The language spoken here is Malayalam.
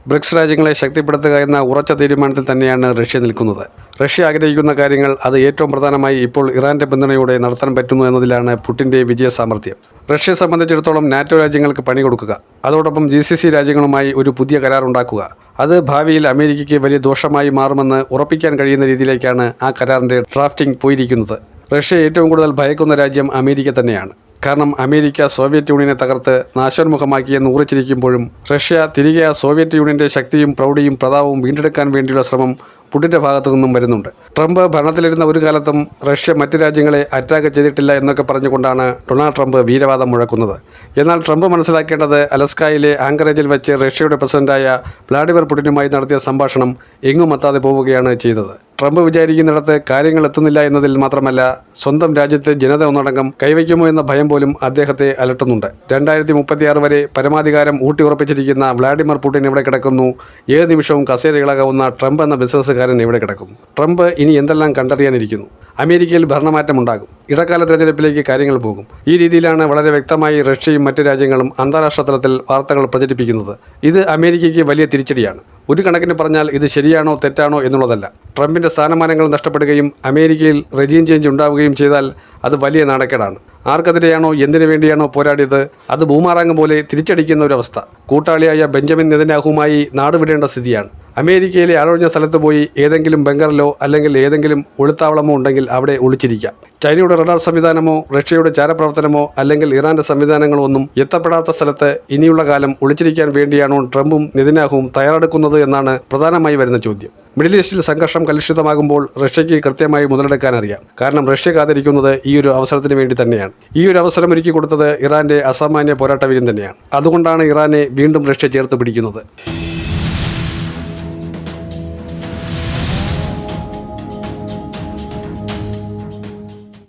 ബ്രിക്സ് രാജ്യങ്ങളെ ശക്തിപ്പെടുത്തുക എന്ന ഉറച്ച തീരുമാനത്തിൽ തന്നെയാണ് റഷ്യ നിൽക്കുന്നത്. റഷ്യ ആഗ്രഹിക്കുന്ന കാര്യങ്ങൾ അത് ഏറ്റവും പ്രധാനമായി ഇപ്പോൾ ഇറാന്റെ പിന്തുണയോടെ നടത്താൻ പറ്റുന്നു എന്നതിലാണ് പുടിൻ്റെ വിജയ സാമർഥ്യം. റഷ്യയെ സംബന്ധിച്ചിടത്തോളം നാറ്റോ രാജ്യങ്ങൾക്ക് പണി കൊടുക്കുക, അതോടൊപ്പം GCC രാജ്യങ്ങളുമായി ഒരു പുതിയ കരാർ ഉണ്ടാക്കുക, അത് ഭാവിയിൽ അമേരിക്കയ്ക്ക് വലിയ ദോഷമായി മാറുമെന്ന് ഉറപ്പിക്കാൻ കഴിയുന്ന രീതിയിലേക്കാണ് ആ കരാറിൻ്റെ ഡ്രാഫ്റ്റിംഗ് പോയിരിക്കുന്നത്. റഷ്യ ഏറ്റവും കൂടുതൽ ഭയക്കുന്ന രാജ്യം അമേരിക്ക തന്നെയാണ്. കാരണം അമേരിക്ക സോവിയറ്റ് യൂണിയനെ തകർത്ത് നാശോന്മുഖമാക്കിയെന്ന് ഉറച്ചിരിക്കുമ്പോഴും റഷ്യ തിരികെ ആ സോവിയറ്റ് യൂണിയൻ്റെ ശക്തിയും പ്രൗഢിയും പ്രതാപവും വീണ്ടെടുക്കാൻ വേണ്ടിയുള്ള ശ്രമം പുടിൻ്റെ ഭാഗത്തു നിന്നും വരുന്നുണ്ട്. ട്രംപ് ഭരണത്തിലിരുന്ന ഒരു കാലത്തും റഷ്യ മറ്റ് രാജ്യങ്ങളെ അറ്റാക്ക് ചെയ്തിട്ടില്ല എന്നൊക്കെ പറഞ്ഞുകൊണ്ടാണ് ഡൊണാൾഡ് ട്രംപ് വീരവാദം മുഴക്കുന്നത്. എന്നാൽ ട്രംപ് മനസ്സിലാക്കേണ്ടത് അലസ്കായിലെ ആങ്കറേജിൽ വെച്ച് റഷ്യയുടെ പ്രസിഡന്റായ വ്ളാഡിമിർ പുടിനുമായി നടത്തിയ സംഭാഷണം എങ്ങും എത്താതെ പോവുകയാണ് ചെയ്തത്. ട്രംപ് വിചാരിക്കുന്നിടത്ത് കാര്യങ്ങൾ എത്തുന്നില്ല എന്നതിൽ മാത്രമല്ല, സ്വന്തം രാജ്യത്തെ ജനത ഒന്നടങ്കം കൈവയ്ക്കുമോ എന്ന ഭയം പോലും അദ്ദേഹത്തെ അലട്ടുന്നുണ്ട്. 2036 വരെ പരമാധികാരം ഊട്ടിയുറപ്പിച്ചിരിക്കുന്ന വ്ളാഡിമിർ പുടിൻ എവിടെ കിടക്കുന്നു? ഏത് നിമിഷവും കസേരയിളകാവുന്ന ട്രംപ് എന്ന ബിസിനസ്സുകാരൻ എവിടെ കിടക്കുന്നു? ട്രംപ് ഇനി എന്തെല്ലാം കണ്ടറിയാനിരിക്കുന്നു? അമേരിക്കയിൽ ഭരണമാറ്റമുണ്ടാകും, ഇടക്കാല തെരഞ്ഞെടുപ്പിലേക്ക് കാര്യങ്ങൾ പോകും. ഈ രീതിയിലാണ് വളരെ വ്യക്തമായി റഷ്യയും മറ്റ് രാജ്യങ്ങളും അന്താരാഷ്ട്ര തലത്തിൽ വാർത്തകൾ പ്രചരിപ്പിക്കുന്നത്. ഇത് അമേരിക്കയ്ക്ക് വലിയ തിരിച്ചടിയാണ്. ഒരു കണക്കിന് പറഞ്ഞാൽ ഇത് ശരിയാണോ തെറ്റാണോ എന്നുള്ളതല്ല. ട്രംപിൻ്റെ സ്ഥാനമാനങ്ങൾ നഷ്ടപ്പെടുകയും അമേരിക്കയിൽ റെജീം ചേഞ്ച് ഉണ്ടാവുകയും ചെയ്താൽ അത് വലിയ നാണക്കേടാണ്. ആർക്കെതിരെയാണോ എന്തിനു വേണ്ടിയാണോ പോരാടിയത് അത് ബൂമറാങ് പോലെ തിരിച്ചടിക്കുന്ന ഒരവസ്ഥ കൂട്ടാളിയായ ബെഞ്ചമിൻ നെതന്യാഹുവുമായി നാടുവിടേണ്ട സ്ഥിതിയാണ്. അമേരിക്കയിലെ ആളൊഴിഞ്ഞ സ്ഥലത്ത് പോയി ഏതെങ്കിലും ബങ്കറിലോ അല്ലെങ്കിൽ ഏതെങ്കിലും ഒളിത്താവളമോ ഉണ്ടെങ്കിൽ അവിടെ ഒളിച്ചിരിക്കാം. ചൈനയുടെ റഡാർ സംവിധാനമോ റഷ്യയുടെ ചാരപ്രവർത്തനമോ അല്ലെങ്കിൽ ഇറാന്റെ സംവിധാനങ്ങളോ ഒന്നും എത്തപ്പെടാത്ത സ്ഥലത്ത് ഇനിയുള്ള കാലം ഒളിച്ചിരിക്കാൻ വേണ്ടിയാണോ ട്രംപും നെതന്യാഹുവും തയ്യാറെടുക്കുന്നത് എന്നാണ് പ്രധാനമായി വരുന്ന ചോദ്യം. മിഡിൽ ഈസ്റ്റിൽ സംഘർഷം കലുഷിതമാകുമ്പോൾ റഷ്യയ്ക്ക് കൃത്യമായി മുതലെടുക്കാൻ അറിയാം. കാരണം റഷ്യ കാത്തിരിക്കുന്നത് ഈ ഒരു അവസരത്തിന് വേണ്ടി തന്നെയാണ്. ഈ ഒരു അവസരം ഒരുക്കി കൊടുത്തത് ഇറാന്റെ അസാമാന്യ പോരാട്ടവീര്യം തന്നെയാണ്. അതുകൊണ്ടാണ് ഇറാനെ വീണ്ടും റഷ്യ ചേർത്ത് പിടിക്കുന്നത്.